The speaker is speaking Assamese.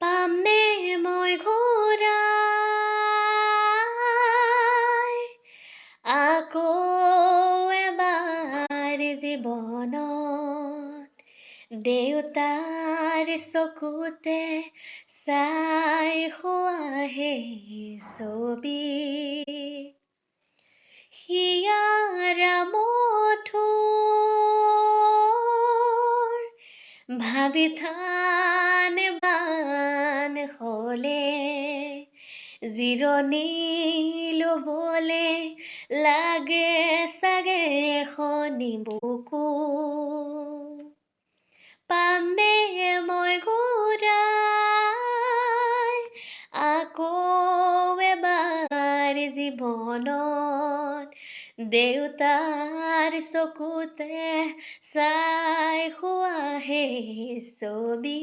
পামনে মই ঘূৰাই আকৌ এবাৰ জীৱনত দেউতাৰ চকুতে চাই হোৱা সেই ছবি হিয়াৰা মধুৰ ভাবি থান বান হলে জিৰণি লবলে লাগে চাগে এখনি বুকু পামনে মই ঘূৰাই আকৌ এবাৰ জীৱনত দেউতাৰ চকুতে চাই হোৱা সেই ছবি